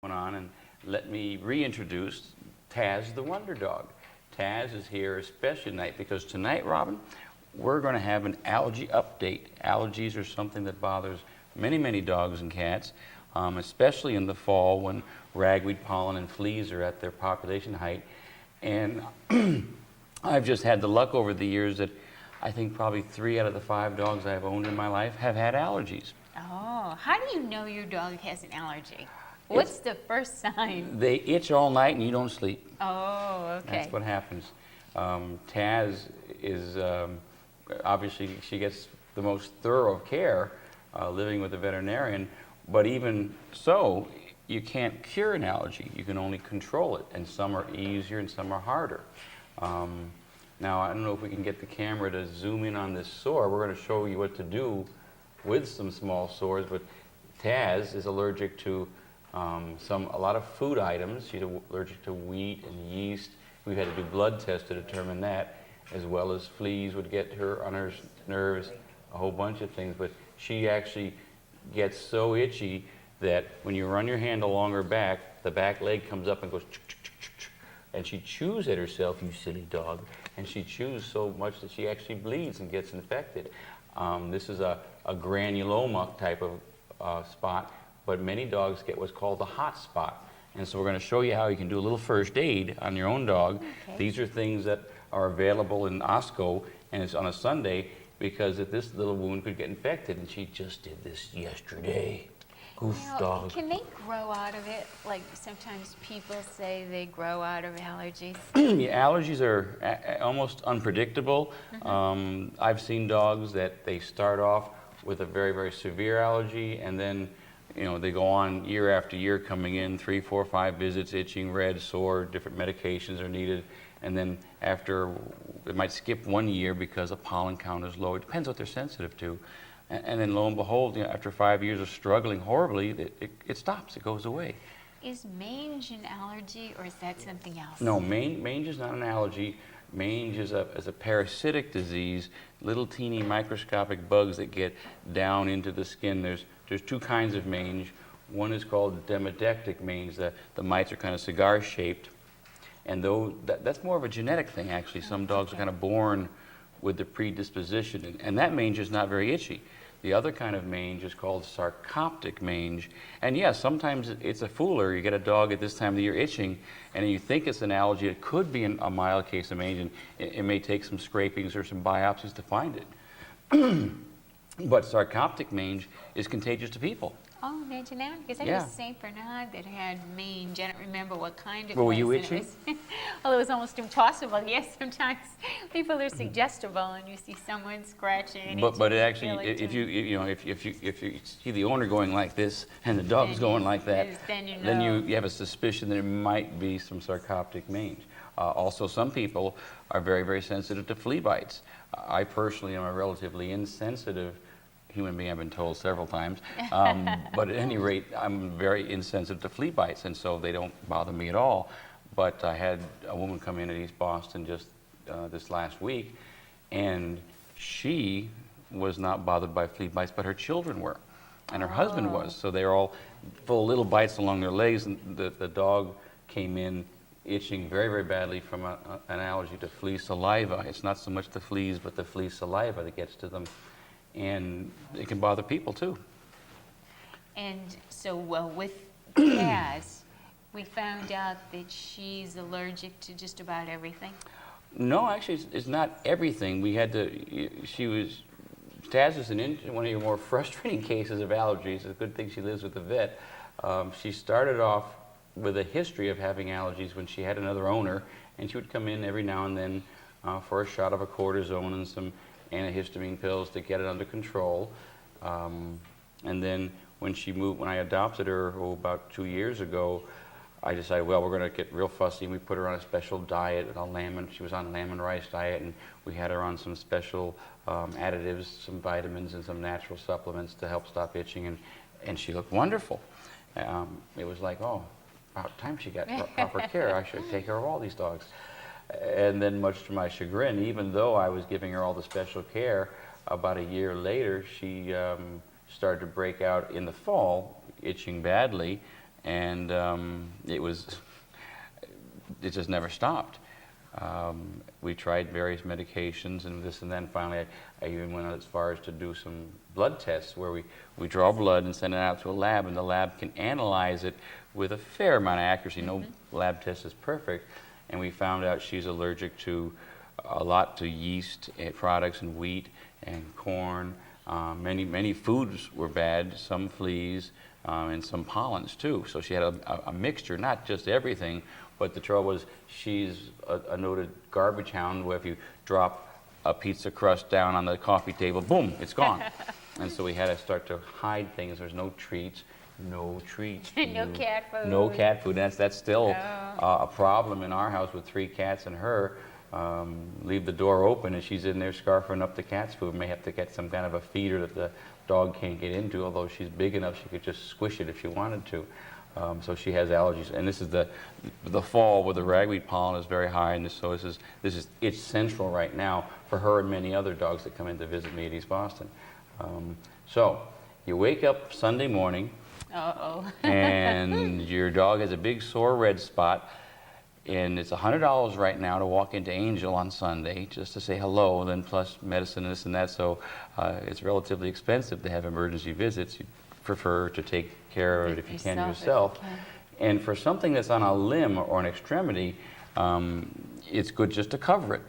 On, and let me reintroduce Taz the Wonder Dog. Taz is here especially tonight because tonight, Robin, we're going to have an allergy update. Allergies are something that bothers many, many dogs and cats, especially in the fall when ragweed pollen and fleas are at their population height. And I've just had the luck over the years that I think probably 3 out of the 5 dogs I've owned in my life have had allergies. Oh, how do you know your dog has an allergy? What's the first sign? They itch all night and you don't sleep. Oh, okay. That's what happens. Taz is, obviously she gets the most thorough care living with a veterinarian, but even so, you can't cure an allergy. You can only control it, and some are easier and some are harder. Now, I don't know if we can get the camera to zoom in on this sore. We're going to show you what to do with some small sores, but Taz is allergic to a lot of food items. She's allergic to wheat and yeast. We've had to do blood tests to determine that, as well as fleas would get her on her nerves, a whole bunch of things. But she actually gets so itchy that when you run your hand along her back, the back leg comes up and goes ch ch ch ch ch, and she chews at herself, you silly dog. And she chews so much that she actually bleeds and gets infected. This is a granuloma type of spot. But many dogs get what's called the hot spot. And so we're going to show you how you can do a little first aid on your own dog. Okay. These are things that are available in Osco, and it's on a Sunday because if this little wound could get infected, and she just did this yesterday. Goof dog. Can they grow out of it? Like sometimes people say they grow out of allergies. Yeah, allergies are almost unpredictable. I've seen dogs that they start off with a very, very severe allergy, and then they go on year after year coming in, 3, 4, 5 visits, itching, red, sore, different medications are needed. And then after, they might skip 1 year because a pollen count is low. It depends what they're sensitive to. And then lo and behold, after 5 years of struggling horribly, it stops, it goes away. Is mange an allergy or is that something else? No, mange is not an allergy. Mange is a parasitic disease, little teeny microscopic bugs that get down into the skin. There's 2 kinds of mange. One is called demodectic mange. The mites are kind of cigar-shaped. And that's more of a genetic thing, actually. Some dogs are kind of born with the predisposition. And that mange is not very itchy. The other kind of mange is called sarcoptic mange. And yes, sometimes it's a fooler. You get a dog at this time of the year itching, and you think it's an allergy. It could be a mild case of mange, and it may take some scrapings or some biopsies to find it. But sarcoptic mange is contagious to people. Oh, imagine that. Because I Yeah. used St. Bernard that had mange. I don't remember what kind it Well, was. were you and itching? Well, it was almost impossible. Yes, sometimes people are suggestible and you see someone scratching and itching, But it you actually, feel it if too. you see the owner going like this and the dog's going like that, then you then know. you have a suspicion that it might be some sarcoptic mange. Also, some people are very, very sensitive to flea bites. I personally am a relatively insensitive human being, I've been told several times. But at any rate, I'm very insensitive to flea bites, and so they don't bother me at all. But I had a woman come in at East Boston just this last week, and she was not bothered by flea bites, but her children were, and her husband was. So they were all full of little bites along their legs, and the dog came in itching very, very badly from an allergy to flea saliva. It's not so much the fleas, but the flea saliva that gets to them. And it can bother people too. And so, well, with Kaz, we found out that she's allergic to just about everything. No, actually, it's not everything. We had to. Taz is one of your more frustrating cases of allergies. It's a good thing she lives with a vet. She started off with a history of having allergies when she had another owner, and she would come in every now and then for a shot of a cortisone and some antihistamine pills to get it under control. And then when I adopted her about 2 years ago, I decided, well, we're going to get real fussy, and we put her on a special diet, she was on a lamb and rice diet, and we had her on some special additives, some vitamins and some natural supplements to help stop itching, and she looked wonderful. It was like, oh, about time she got proper care. I should take care of all these dogs. And then, much to my chagrin, even though I was giving her all the special care, about a year later, she started to break out in the fall, itching badly, and it just never stopped. We tried various medications and this and then finally I even went as far as to do some blood tests where we draw blood and send it out to a lab, and the lab can analyze it with a fair amount of accuracy. No lab test is perfect, and we found out she's allergic to a lot to yeast products and wheat and corn. Many foods were bad, some fleas, and some pollens too. So she had a mixture, not just everything, but the trouble was she's a noted garbage hound where if you drop a pizza crust down on the coffee table, boom, it's gone. And so we had to start to hide things. There's no treats. No treats. No cat food. No cat food. That's still a problem in our house with 3 cats and her. Leave the door open and she's in there scarfing up the cat's food. May have to get some kind of a feeder that the dog can't get into, although she's big enough she could just squish it if she wanted to. So she has allergies, and this is the fall where the ragweed pollen is very high, and so it's central right now for her and many other dogs that come in to visit me at East Boston. So you wake up Sunday morning, and your dog has a big sore red spot, and it's $100 right now to walk into Angel on Sunday just to say hello, then plus medicine and this and that. So it's relatively expensive to have emergency visits. You prefer to take care of it if you can yourself. And for something that's on a limb or an extremity, it's good just to cover it.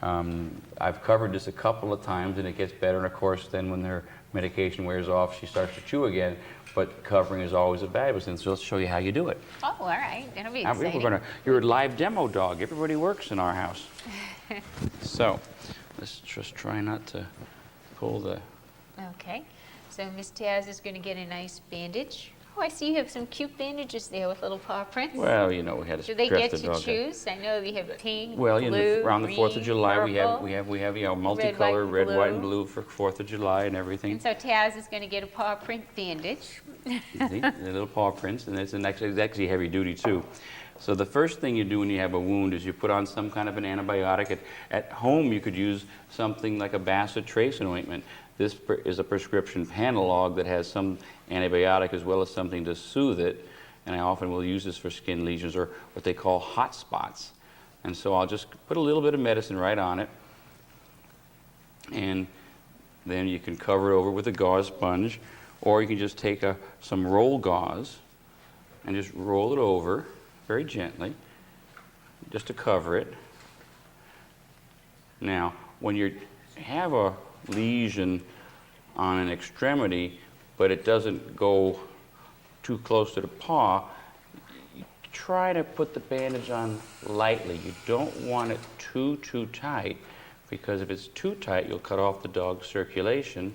I've covered this a couple of times and it gets better, and of course then when her medication wears off she starts to chew again, but covering is always a valuable thing, so let's show you how you do it. Oh, all right, that'll be exciting. You're a live demo dog. Everybody works in our house. So let's just try not to pull the... Okay, so Miss Taz is going to get a nice bandage. Oh, I see you have some cute bandages there with little paw prints. Well, you know, we had to Do they dress get the to dog. choose? I know they have pink, Well, blue, around the 4th of July, purple. we have you know, multicolor, red, white, white, and blue for 4th of July and everything. And so Taz is going to get a paw print bandage. The little paw prints, and it's actually heavy duty too. So the first thing you do when you have a wound is you put on some kind of an antibiotic. At home, you could use something like a bacitracin ointment. This is a prescription Panalog that has some antibiotic as well as something to soothe it. And I often will use this for skin lesions or what they call hot spots. And so I'll just put a little bit of medicine right on it. And then you can cover it over with a gauze sponge, or you can just take some roll gauze and just roll it over very gently, just to cover it. Now, when you have a lesion on an extremity, but it doesn't go too close to the paw, you try to put the bandage on lightly. You don't want it too tight, because if it's too tight, you'll cut off the dog's circulation,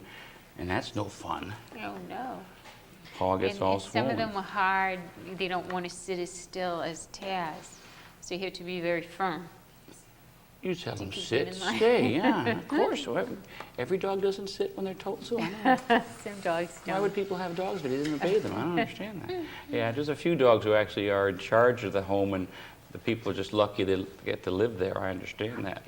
and that's no fun. Oh, no. Paw gets all Some swollen. of them are hard. They don't want to sit as still as Taz. So you have to be very firm. You tell them, keep sit, it in line. stay, yeah, of course. Every dog doesn't sit when they're told to. I know. Some dogs Why don't. would people have dogs but they didn't obey them? I don't understand that. Yeah, there's a few dogs who actually are in charge of the home, and the people are just lucky they get to live there. I understand that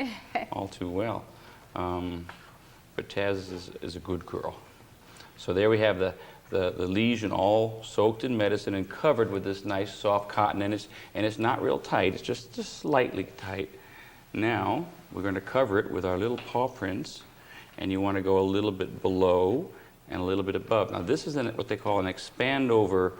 all too well. But Taz is a good girl. So there we have the lesion all soaked in medicine and covered with this nice soft cotton, and it's not real tight. It's just slightly tight. Now we're going to cover it with our little paw prints, and you want to go a little bit below and a little bit above. Now this is what they call an expand over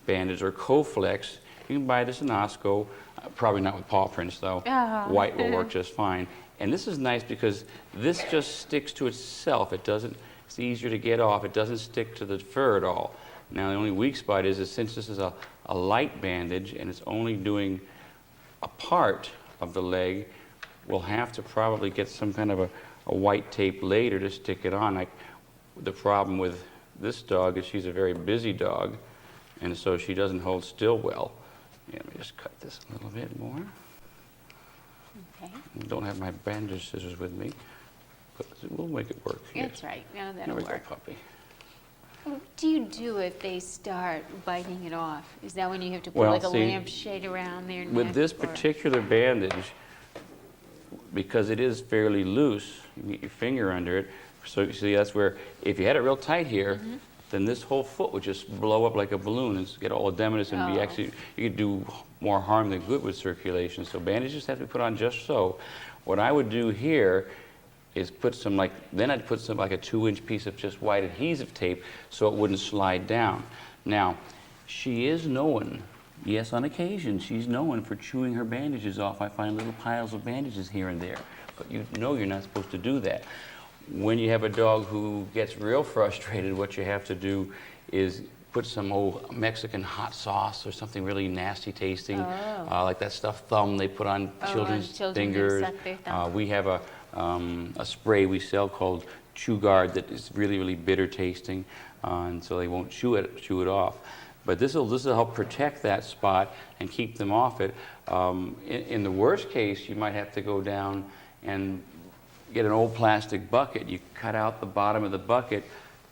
bandage or Coflex. You can buy this in Osco, probably not with paw prints though. White will work just fine. And this is nice because this just sticks to itself. It's easier to get off. It doesn't stick to the fur at all. Now the only weak spot is since this is a light bandage and it's only doing a part of the leg, we'll have to probably get some kind of a white tape later to stick it on. Like the problem with this dog is she's a very busy dog, and so she doesn't hold still well. Yeah, let me just cut this a little bit more. Okay. I don't have my bandage scissors with me, but we'll make it work. That's right. No, There that'll we go, work. puppy. What do you do if they start biting it off? Is that when you have to put Well, like a see, lampshade around their neck? With this or- particular bandage, because it is fairly loose, you can get your finger under it. So you see, that's where, if you had it real tight here, then this whole foot would just blow up like a balloon and get all edematous and be Oh. actually, you could do more harm than good with circulation. So bandages have to be put on just so. What I would do here is put some then I'd put some like a 2-inch piece of just white adhesive tape so it wouldn't slide down. Now, she is known, yes, on occasion, she's known for chewing her bandages off. I find little piles of bandages here and there, but you know you're not supposed to do that. When you have a dog who gets real frustrated, what you have to do is put some old Mexican hot sauce or something really nasty tasting, like that stuffed thumb they put on children's fingers. We have a spray we sell called Chew Guard that is really, really bitter tasting, and so they won't chew it off. But this will help protect that spot and keep them off it. In the worst case, you might have to go down and get an old plastic bucket. You cut out the bottom of the bucket,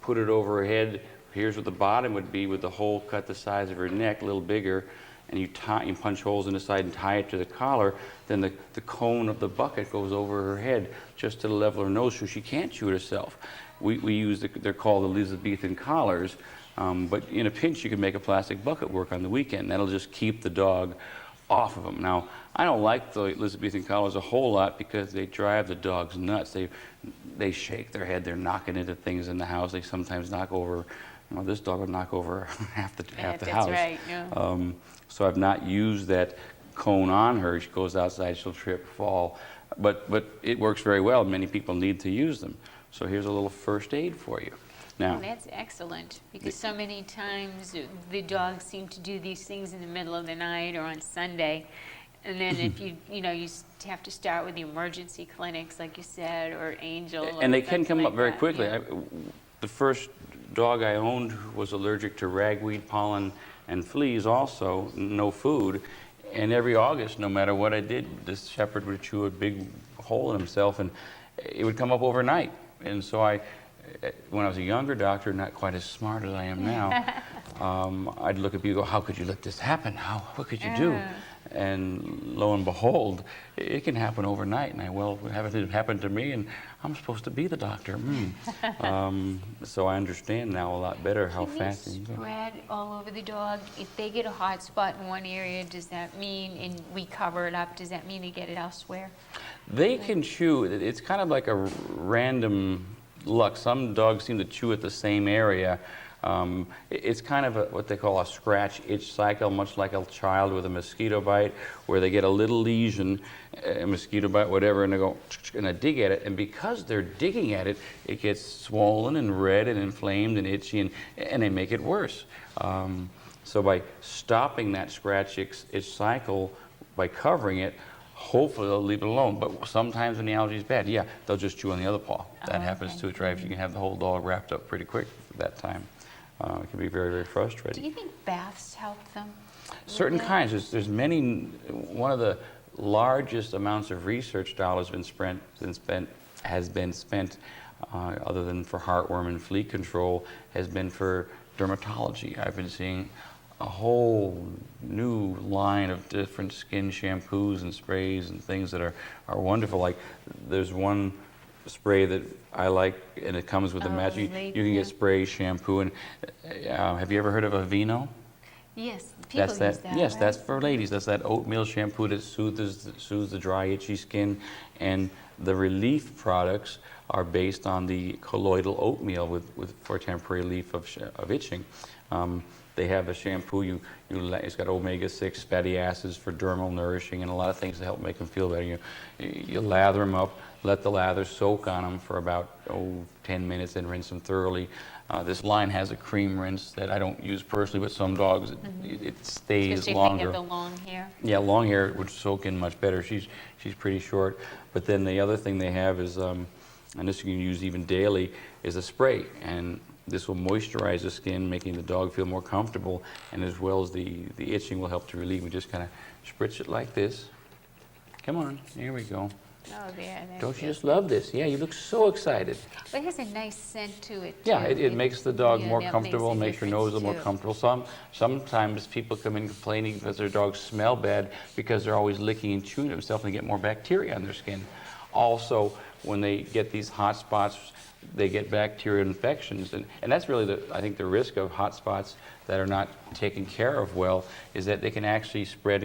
put it over her head. Here's what the bottom would be with the hole cut the size of her neck, a little bigger, and you punch holes in the side and tie it to the collar. Then the cone of the bucket goes over her head just to the level of her nose so she can't chew it herself. We use, they're called Elizabethan collars, but in a pinch you can make a plastic bucket work on the weekend. That'll just keep the dog off of them. Now, I don't like the Elizabethan collars a whole lot because they drive the dogs nuts. They shake their head, they're knocking into things in the house. They sometimes knock over, this dog would knock over half the house. That's right, yeah. So I've not used that cone on her. She goes outside, she'll trip, fall. But it works very well. Many people need to use them. So here's a little first aid for you. Now, that's excellent, because so many times the dogs seem to do these things in the middle of the night or on Sunday, and then if you have to start with the emergency clinics, like you said, or Angel. And or they can come like up very that, quickly. yeah. The first dog I owned was allergic to ragweed, pollen, and fleas also, no food. And every August, no matter what I did, this shepherd would chew a big hole in himself, and it would come up overnight. And so when I was a younger doctor, not quite as smart as I am now, I'd look at people and go, how could you let this happen? What could you do? And lo and behold, it can happen overnight. And it happened to me, and I'm supposed to be the doctor. So I understand now a lot better how fast you go. Spread all over the dog. If they get a hot spot in one area, does that mean, and we cover it up, does that mean they get it elsewhere? They can chew. It's kind of like a random luck. Some dogs seem to chew at the same area. It's kind of what they call a scratch itch cycle, much like a child with a mosquito bite, where they get a little lesion, a mosquito bite, whatever, and they go and they dig at it. And because they're digging at it, it gets swollen and red and inflamed and itchy, and they make it worse. So by stopping that scratch itch cycle, by covering it, hopefully they'll leave it alone. But sometimes when the allergy is bad, yeah, they'll just chew on the other paw. That happens too. It drives, you can have the whole dog wrapped up pretty quick at that time. It can be very, very frustrating. Do you think baths help them? Certain kinds. There's many. One of the largest amounts of research dollars has been spent, other than for heartworm and flea control, has been for dermatology. I've been seeing a whole new line of different skin shampoos and sprays and things that are wonderful. Like there's one spray that I like, and it comes with a match. You can get spray, shampoo, and have you ever heard of Aveeno? Yes, people use that. Yes, right? that's for ladies. That's that oatmeal shampoo that soothes the dry, itchy skin, and the relief products are based on the colloidal oatmeal for temporary relief of itching. They have a shampoo. It's got omega-6 fatty acids for dermal nourishing and a lot of things to help make them feel better. You lather them up, let the lather soak on them for about 10 minutes, and rinse them thoroughly. This line has a cream rinse that I don't use personally, but some dogs it stays Especially longer. if they have the long hair. Yeah, long hair would soak in much better. She's pretty short. But then the other thing they have is, and this you can use even daily, is a spray. And this will moisturize the skin, making the dog feel more comfortable, and as well as the itching will help to relieve. We just kind of spritz it like this. Come on, here we go. Oh, there. Don't you just love this? Yeah, you look so excited. But it has a nice scent to it, Yeah, too. it makes the dog more that comfortable, makes makes a your nose a little more difference, comfortable. Sometimes people come in complaining because their dogs smell bad because they're always licking and chewing themselves and they get more bacteria on their skin. Also, when they get these hot spots, they get bacterial infections. And that's really, I think, the risk of hot spots that are not taken care of well, is that they can actually spread